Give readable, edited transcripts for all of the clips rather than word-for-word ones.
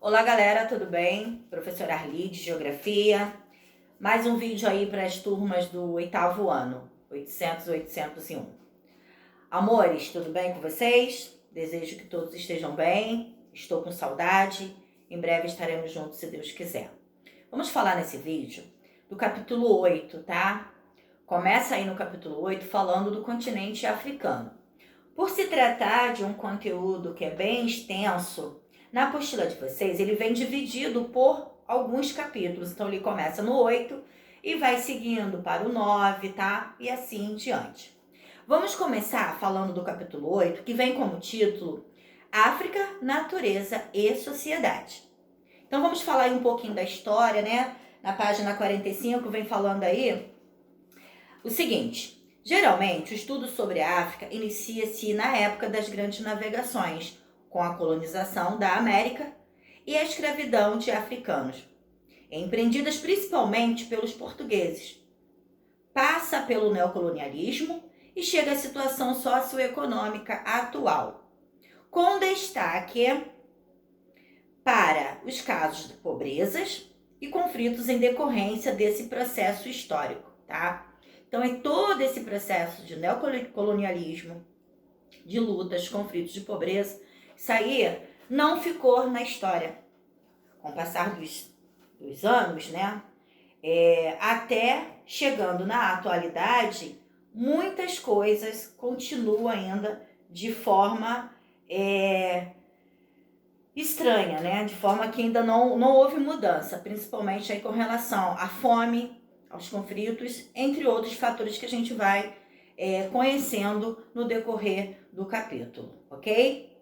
Olá galera, tudo bem? Professora Arli de Geografia. Mais um vídeo aí para as turmas do 8º ano, 800 e 801. Amores, tudo bem com vocês? Desejo que todos estejam bem, estou com saudade, em breve estaremos juntos se Deus quiser. Vamos falar nesse vídeo do capítulo 8, tá? Começa aí no capítulo 8 falando do continente africano. Por se tratar de um conteúdo que é bem extenso, na apostila de vocês ele vem dividido por alguns capítulos. Então ele começa no 8 e vai seguindo para o 9, tá? E assim em diante. Vamos começar falando do capítulo 8, que vem como título África, Natureza e Sociedade. Então vamos falar aí um pouquinho da história, né? Na página 45 vem falando aí o seguinte: geralmente, o estudo sobre a África inicia-se na época das grandes navegações, com a colonização da América e a escravidão de africanos, empreendidas principalmente pelos portugueses. Passa pelo neocolonialismo e chega à situação socioeconômica atual, com destaque para os casos de pobrezas e conflitos em decorrência desse processo histórico, tá? Então, é todo esse processo de neocolonialismo, de lutas, conflitos, de pobreza, isso aí não ficou na história. Com o passar dos anos, né? Até chegando na atualidade, muitas coisas continuam ainda de forma estranha, né? De forma que ainda não houve mudança, principalmente aí com relação à fome, aos conflitos, entre outros fatores que a gente vai conhecendo no decorrer do capítulo, ok?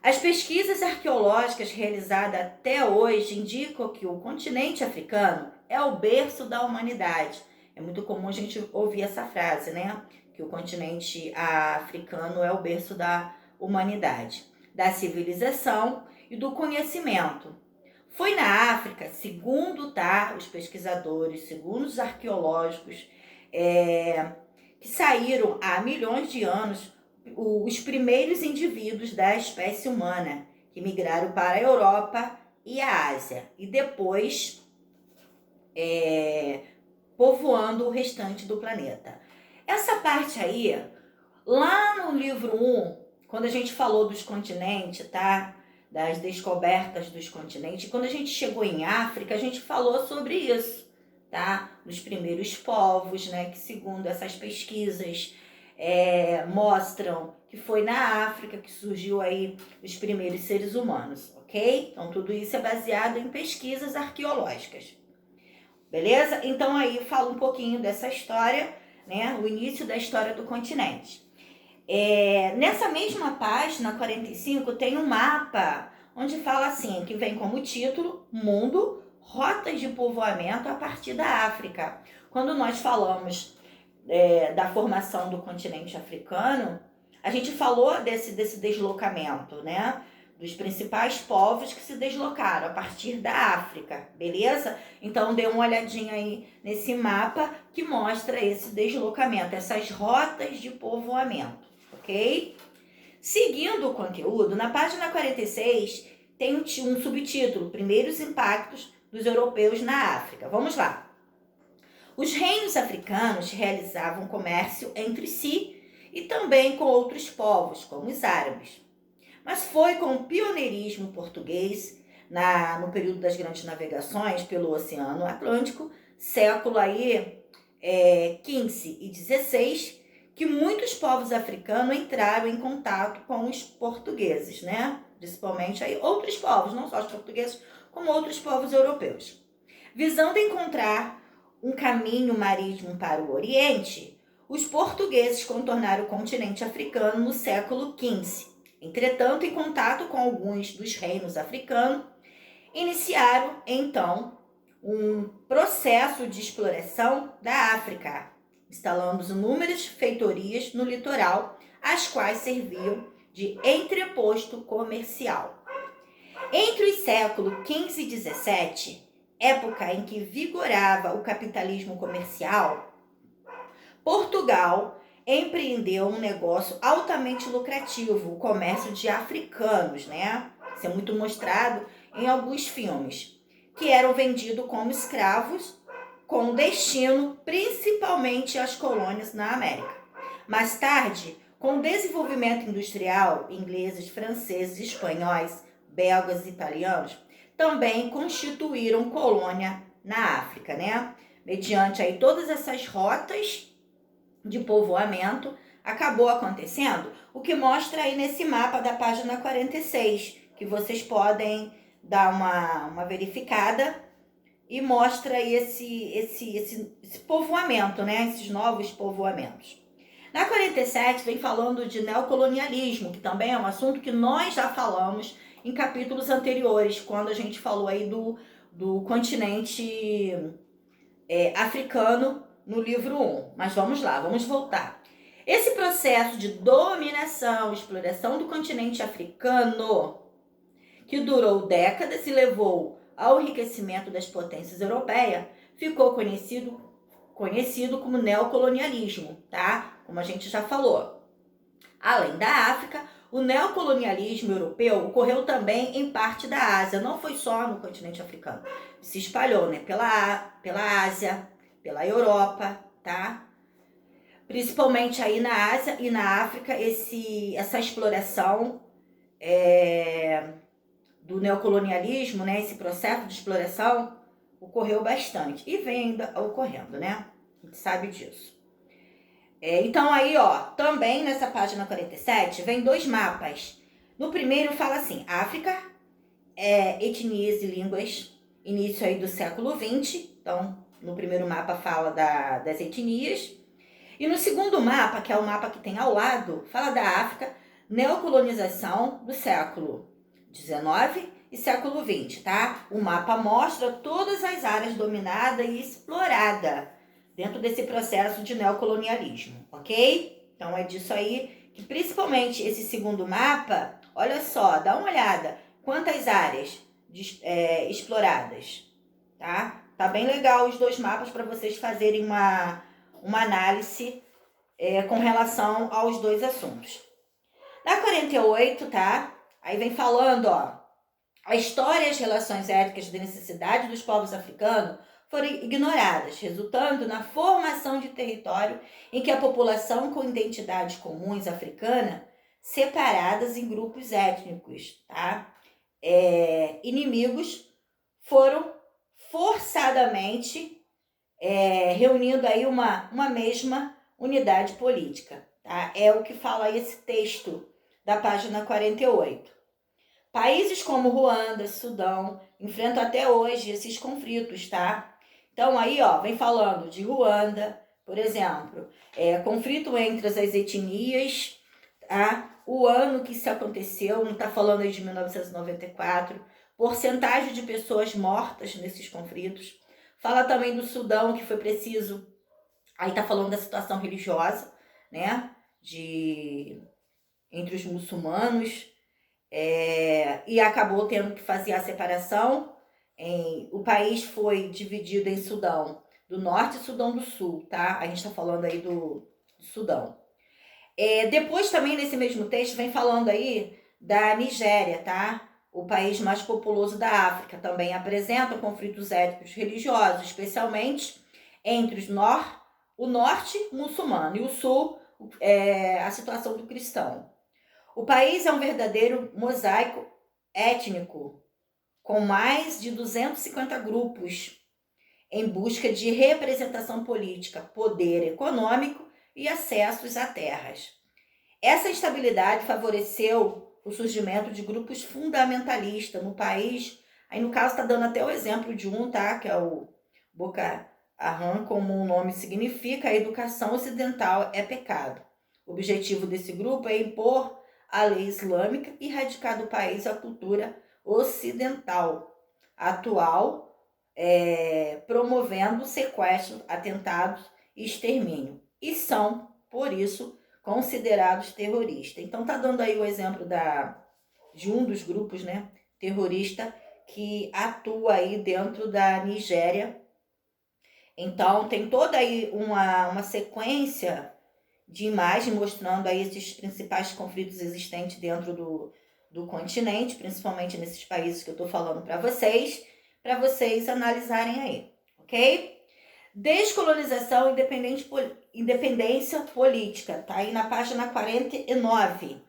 As pesquisas arqueológicas realizadas até hoje indicam que o continente africano é o berço da humanidade. É muito comum a gente ouvir essa frase, né? Que o continente africano é o berço da humanidade, da civilização e do conhecimento. Foi na África, segundo os pesquisadores, segundo os arqueológicos, que saíram há milhões de anos os primeiros indivíduos da espécie humana, que migraram para a Europa e a Ásia, e depois povoando o restante do planeta. Essa parte aí, lá no livro 1, quando a gente falou dos continentes, tá? Das descobertas dos continentes, quando a gente chegou em África, a gente falou sobre isso, tá? Dos primeiros povos, né? Que segundo essas pesquisas mostram que foi na África que surgiu aí os primeiros seres humanos, ok? Então tudo isso é baseado em pesquisas arqueológicas, beleza? Então aí fala um pouquinho dessa história, né? O início da história do continente. Nessa mesma página 45 tem um mapa onde fala assim, que vem como título Mundo, Rotas de Povoamento a partir da África. Quando nós falamos da formação do continente africano, a gente falou desse deslocamento, né? Dos principais povos que se deslocaram a partir da África, beleza? Então dê uma olhadinha aí nesse mapa que mostra esse deslocamento, essas rotas de povoamento. Ok? Seguindo o conteúdo, na página 46 tem um subtítulo, Primeiros Impactos dos Europeus na África. Vamos lá. Os reinos africanos realizavam comércio entre si e também com outros povos, como os árabes. Mas foi com o pioneirismo português, no período das grandes navegações pelo Oceano Atlântico, século aí, 15 e 16, que muitos povos africanos entraram em contato com os portugueses, né? Principalmente aí outros povos, não só os portugueses, como outros povos europeus. Visando encontrar um caminho marítimo para o Oriente, os portugueses contornaram o continente africano no século XV. Entretanto, em contato com alguns dos reinos africanos, iniciaram então um processo de exploração da África, instalando inúmeras feitorias no litoral, as quais serviam de entreposto comercial. Entre os séculos XV e XVII, época em que vigorava o capitalismo comercial, Portugal empreendeu um negócio altamente lucrativo, o comércio de africanos, né? Isso é muito mostrado em alguns filmes, que eram vendidos como escravos com destino principalmente às colônias na América. Mais tarde, com o desenvolvimento industrial, ingleses, franceses, espanhóis, belgas e italianos também constituíram colônia na África, né? Mediante aí todas essas rotas de povoamento, acabou acontecendo o que mostra aí nesse mapa da página 46, que vocês podem dar uma verificada e mostra aí esse povoamento, né? Esses novos povoamentos. Na 47 vem falando de neocolonialismo, que também é um assunto que nós já falamos em capítulos anteriores, quando a gente falou aí do continente africano no livro 1. Mas vamos lá, vamos voltar. Esse processo de dominação, exploração do continente africano, que durou décadas e levou ao enriquecimento das potências europeias, ficou conhecido como neocolonialismo, tá? Como a gente já falou. Além da África, o neocolonialismo europeu ocorreu também em parte da Ásia, não foi só no continente africano, se espalhou, né, pela Ásia, pela Europa, tá? Principalmente aí na Ásia e na África, essa exploração do neocolonialismo, né, esse processo de exploração ocorreu bastante e vem ainda ocorrendo, né? A gente sabe disso. Então aí, ó, também nessa página 47 vem 2 mapas. No primeiro fala assim, África, etnias e línguas, início aí do século XX. Então, no primeiro mapa fala das etnias. E no segundo mapa, que é o mapa que tem ao lado, fala da África, neocolonização do século XIX e século XX, tá? O mapa mostra todas as áreas dominadas e exploradas dentro desse processo de neocolonialismo, ok? Então é disso aí que principalmente esse segundo mapa, olha só, dá uma olhada, quantas áreas exploradas, tá? Tá bem legal os 2 mapas para vocês fazerem uma análise com relação aos 2 assuntos. Na 48, tá? Aí vem falando, ó, a história e as relações étnicas de necessidade dos povos africanos foram ignoradas, resultando na formação de território em que a população com identidades comuns africana separadas em grupos étnicos, tá? Inimigos foram forçadamente reunindo aí uma mesma unidade política, tá? É o que fala esse texto da página 48. Países como Ruanda, Sudão, enfrentam até hoje esses conflitos, tá? Então aí, ó, vem falando de Ruanda, por exemplo, conflito entre as etnias, tá? O ano que isso aconteceu, não tá falando aí de 1994, porcentagem de pessoas mortas nesses conflitos. Fala também do Sudão, que foi preciso, aí tá falando da situação religiosa, né? Entre os muçulmanos, e acabou tendo que fazer a separação. O país foi dividido em Sudão do Norte e Sudão do Sul, tá? A gente está falando aí do Sudão. Depois também nesse mesmo texto vem falando aí da Nigéria, tá? O país mais populoso da África também apresenta conflitos étnicos religiosos, especialmente entre o norte muçulmano e o sul a situação do cristão. O país é um verdadeiro mosaico étnico, com mais de 250 grupos em busca de representação política, poder econômico e acessos a terras. Essa instabilidade favoreceu o surgimento de grupos fundamentalistas no país. Aí, no caso, está dando até o exemplo de um, tá? Que é o Boko Haram, como o nome significa, a educação ocidental é pecado. O objetivo desse grupo é impor a lei islâmica e erradicar do país a cultura ocidental atual, promovendo sequestro, atentados e extermínio. E são, por isso, considerados terroristas. Então tá dando aí o exemplo de um dos grupos, né, terrorista que atua aí dentro da Nigéria. Então tem toda aí uma sequência de imagem mostrando aí esses principais conflitos existentes dentro do continente, principalmente nesses países que eu estou falando para vocês analisarem aí, ok? Descolonização e independência política, tá aí na página 49.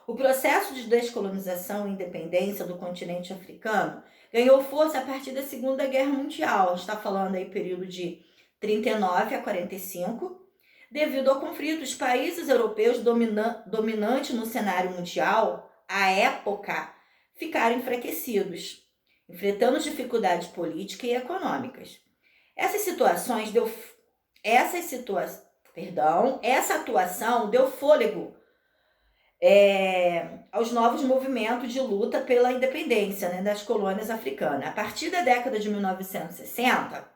O processo de descolonização e independência do continente africano ganhou força a partir da Segunda Guerra Mundial, está falando aí período de 39 a 45, devido ao conflito. Os países europeus dominantes no cenário mundial, à época, ficaram enfraquecidos, enfrentando dificuldades políticas e econômicas. Essa atuação deu fôlego aos novos movimentos de luta pela independência, né, das colônias africanas. A partir da década de 1960,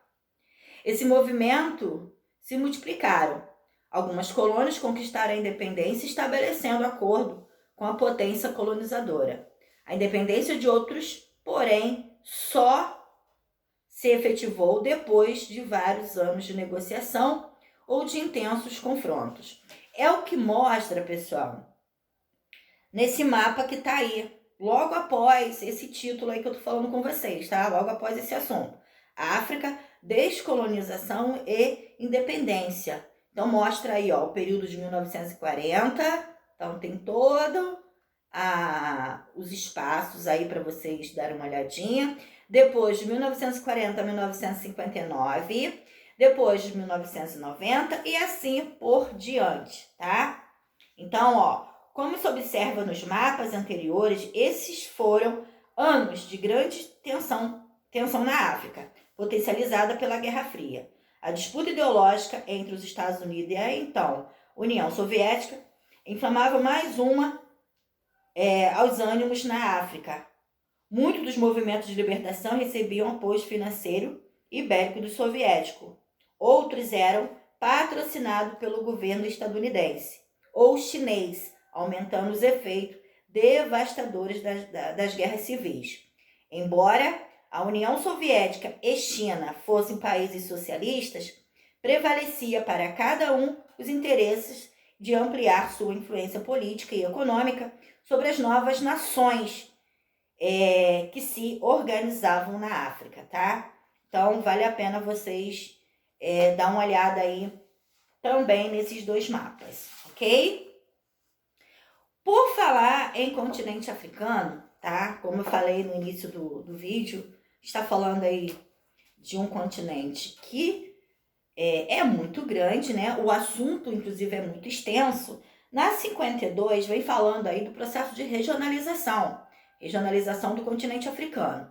esse movimento se multiplicaram. Algumas colônias conquistaram a independência estabelecendo acordo com a potência colonizadora. A independência de outros, porém, só se efetivou depois de vários anos de negociação ou de intensos confrontos. É o que mostra, pessoal, nesse mapa que tá aí, logo após esse título aí que eu tô falando com vocês, tá? Logo após esse assunto. África, descolonização e independência. Então mostra aí, ó, o período de 1940, então tem todo os espaços aí para vocês darem uma olhadinha. Depois de 1940 a 1959, depois de 1990 e assim por diante, tá? Então, ó, como se observa nos mapas anteriores, esses foram anos de grande tensão na África, potencializada pela Guerra Fria. A disputa ideológica entre os Estados Unidos e a então União Soviética inflamava mais aos ânimos na África. Muitos dos movimentos de libertação recebiam apoio financeiro e bélico do soviético. Outros eram patrocinados pelo governo estadunidense ou chinês, aumentando os efeitos devastadores das guerras civis. Embora a União Soviética e China fossem países socialistas, prevalecia para cada um os interesses de ampliar sua influência política e econômica sobre as novas nações que se organizavam na África, tá? Então, vale a pena vocês dar uma olhada aí também nesses dois mapas, ok? Por falar em continente africano, tá? Como eu falei no início do vídeo, está falando aí de um continente que é muito grande, né? O assunto, inclusive, é muito extenso. Na 52, vem falando aí do processo de regionalização do continente africano.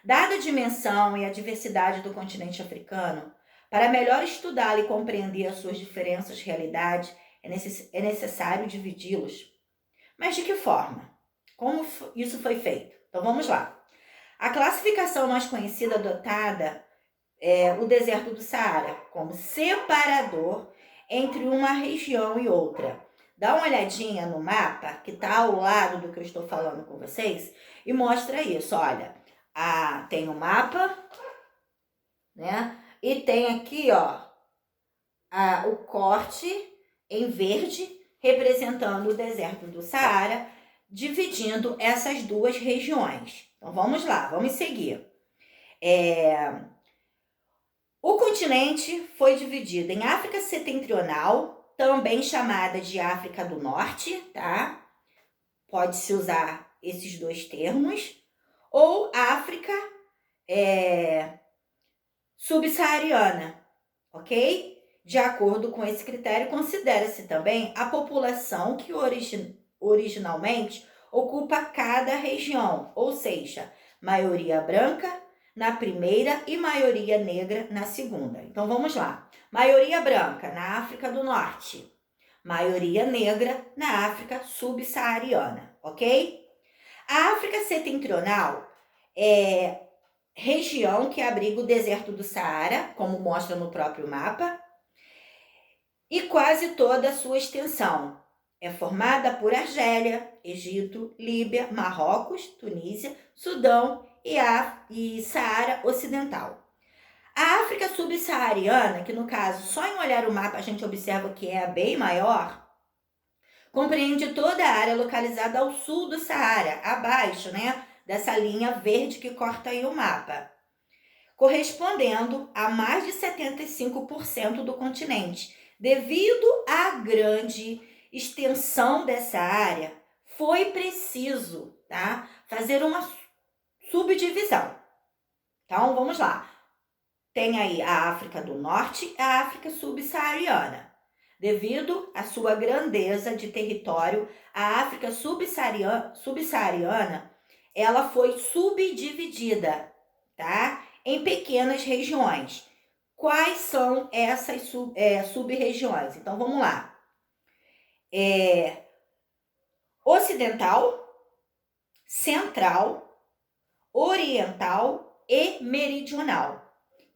Dada a dimensão e a diversidade do continente africano, para melhor estudá-lo e compreender as suas diferentes realidades, é necessário dividi-los. Mas de que forma? Como isso foi feito? Então vamos lá. A classificação mais conhecida adotada é o deserto do Saara, como separador entre uma região e outra. Dá uma olhadinha no mapa que está ao lado do que eu estou falando com vocês e mostra isso. Olha, tem o mapa, né? E tem aqui, ó, o corte em verde representando o deserto do Saara, dividindo essas duas regiões. Então vamos lá, vamos seguir. O continente foi dividido em África Setentrional, também chamada de África do Norte, tá? Pode-se usar esses dois termos. Ou África subsaariana, ok? De acordo com esse critério, considera-se também a população que originalmente ocupa cada região, ou seja, maioria branca na primeira e maioria negra na segunda. Então vamos lá. Maioria branca na África do Norte, maioria negra na África subsaariana, ok? A África Setentrional é região que abriga o deserto do Saara, como mostra no próprio mapa, e quase toda a sua extensão é formada por Argélia, Egito, Líbia, Marrocos, Tunísia, Sudão e Saara Ocidental. A África subsaariana, que no caso, só em olhar o mapa a gente observa que é bem maior, Compreende toda a área localizada ao sul do Saara, abaixo, né, dessa linha verde que corta aí o mapa, correspondendo a mais de 75% do continente. Devido à grande extensão dessa área, foi preciso, tá, fazer uma subdivisão. Então, vamos lá. Tem aí a África do Norte e a África subsaariana. Devido à sua grandeza de território, a África subsaariana, ela foi subdividida, tá, em pequenas regiões. Quais são essas sub-regiões? Então, vamos lá. Ocidental, central, oriental e meridional.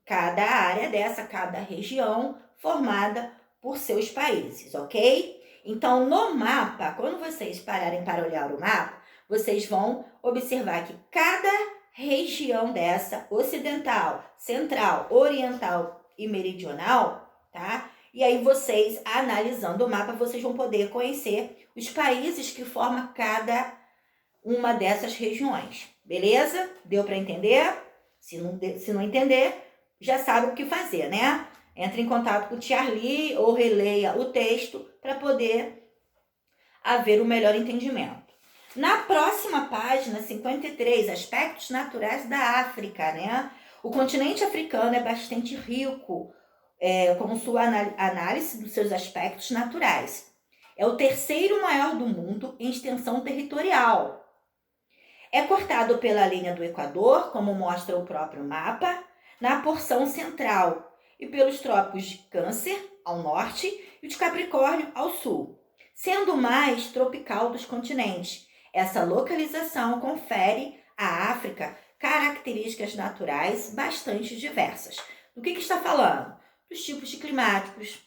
Cada área dessa, cada região formada por seus países, ok? Então, no mapa, quando vocês pararem para olhar o mapa, vocês vão observar que cada região dessa, ocidental, central, oriental e meridional, tá? E aí vocês, analisando o mapa, vocês vão poder conhecer os países que formam cada uma dessas regiões, beleza? Deu para entender? Se não entender, já sabe o que fazer, né? Entre em contato com o Tiarli ou releia o texto para poder haver o melhor entendimento. Na próxima página, 53, aspectos naturais da África, né? O continente africano é bastante rico com sua análise dos seus aspectos naturais. É o terceiro maior do mundo em extensão territorial. É cortado pela linha do Equador, como mostra o próprio mapa, na porção central, e pelos trópicos de Câncer, ao norte, e de Capricórnio, ao sul, sendo o mais tropical dos continentes. Essa localização confere à África características naturais bastante diversas. Do que está falando? Dos tipos climáticos,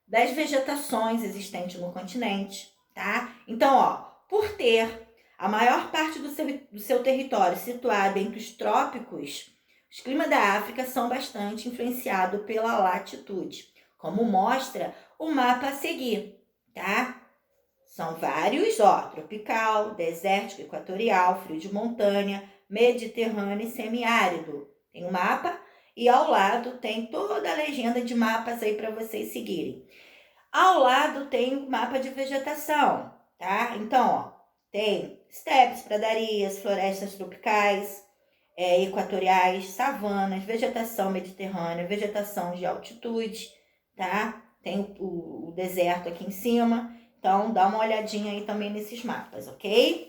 das vegetações existentes no continente, tá? Então, por ter a maior parte do seu território situado entre os trópicos, os climas da África são bastante influenciados pela latitude, como mostra o mapa a seguir, tá? São vários, tropical, desértico, equatorial, frio de montanha, mediterrâneo e semiárido. Tem um mapa e ao lado tem toda a legenda de mapas aí para vocês seguirem. Ao lado tem o mapa de vegetação, tá? Então, tem estepes, pradarias, florestas tropicais, equatoriais, savanas, vegetação mediterrânea, vegetação de altitude, tá? Tem o deserto aqui em cima. Então, dá uma olhadinha aí também nesses mapas, ok?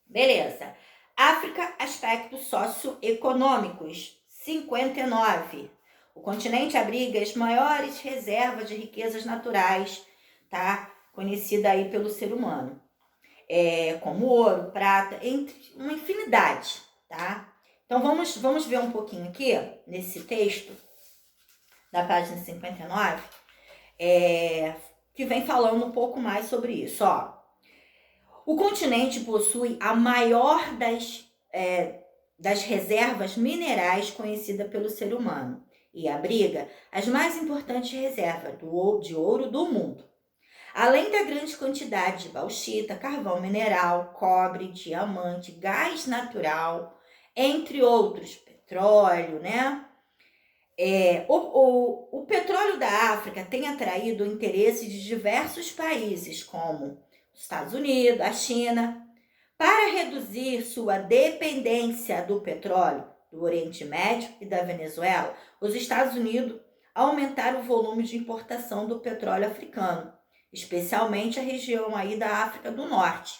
Beleza. África, aspectos socioeconômicos, 59. O continente abriga as maiores reservas de riquezas naturais, tá? Conhecida aí pelo ser humano. Como ouro, prata, entre uma infinidade, tá? Então, vamos ver um pouquinho aqui, nesse texto, da página 59, que vem falando um pouco mais sobre isso, O continente possui a maior das reservas minerais conhecida pelo ser humano e abriga as mais importantes reservas de ouro do mundo. Além da grande quantidade de bauxita, carvão mineral, cobre, diamante, gás natural, entre outros, petróleo, né? O petróleo da África tem atraído o interesse de diversos países, como os Estados Unidos, a China. Para reduzir sua dependência do petróleo do Oriente Médio e da Venezuela, os Estados Unidos aumentaram o volume de importação do petróleo africano, especialmente a região aí da África do Norte.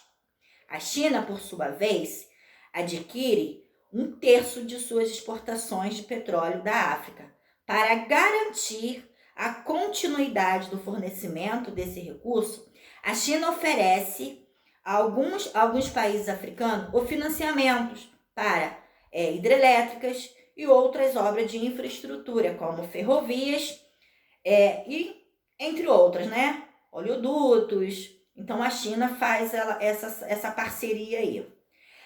A China, por sua vez, adquire 1/3 de suas exportações de petróleo da África. Para garantir a continuidade do fornecimento desse recurso, a China oferece a alguns países africanos o financiamentos para hidrelétricas e outras obras de infraestrutura, como ferrovias e entre outras, né? Oleodutos. Então, a China faz essa parceria aí.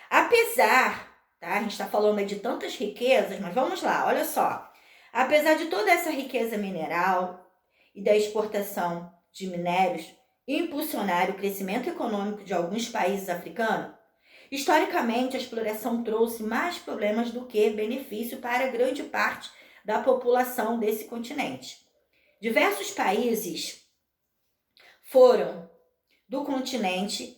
Apesar, tá? A gente está falando de tantas riquezas, mas vamos lá, olha só. Apesar de toda essa riqueza mineral e da exportação de minérios impulsionar o crescimento econômico de alguns países africanos? Historicamente, a exploração trouxe mais problemas do que benefício para grande parte da população desse continente. Diversos países foram do continente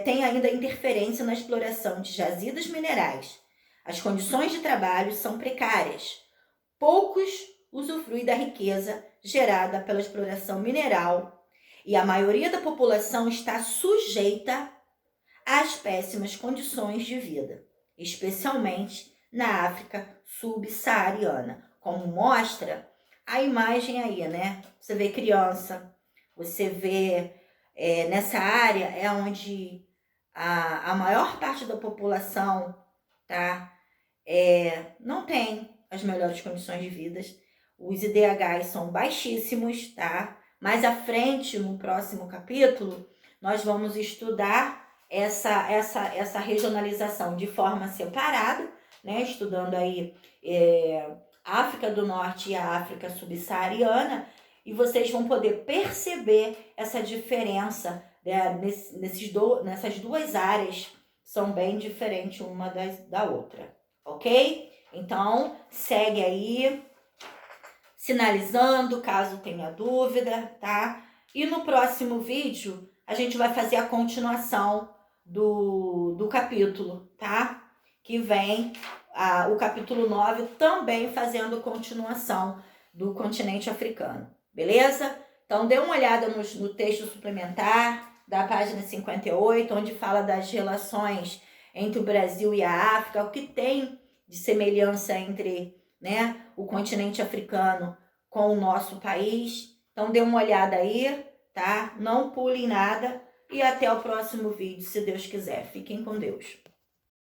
têm ainda interferência na exploração de jazidas minerais. As condições de trabalho são precárias. Poucos usufruem da riqueza gerada pela exploração mineral e a maioria da população está sujeita às péssimas condições de vida, especialmente na África subsaariana, como mostra a imagem aí, né? Você vê criança, você vê nessa área é onde a maior parte da população, tá? Não tem as melhores condições de vida. Os IDHs são baixíssimos, tá? Mais à frente, no próximo capítulo, nós vamos estudar essa regionalização de forma separada, né? Estudando aí a África do Norte e a África subsaariana, e vocês vão poder perceber essa diferença, né? Nessas duas áreas, são bem diferentes uma da outra, ok? Então, segue aí, sinalizando caso tenha dúvida, tá? E no próximo vídeo, a gente vai fazer a continuação do capítulo, tá? Que vem o capítulo 9 também fazendo continuação do continente africano, beleza? Então, dê uma olhada no texto suplementar da página 58, onde fala das relações entre o Brasil e a África, o que tem de semelhança entre, né, o continente africano com o nosso país. Então, dê uma olhada aí, tá? Não pule nada e até o próximo vídeo, se Deus quiser. Fiquem com Deus.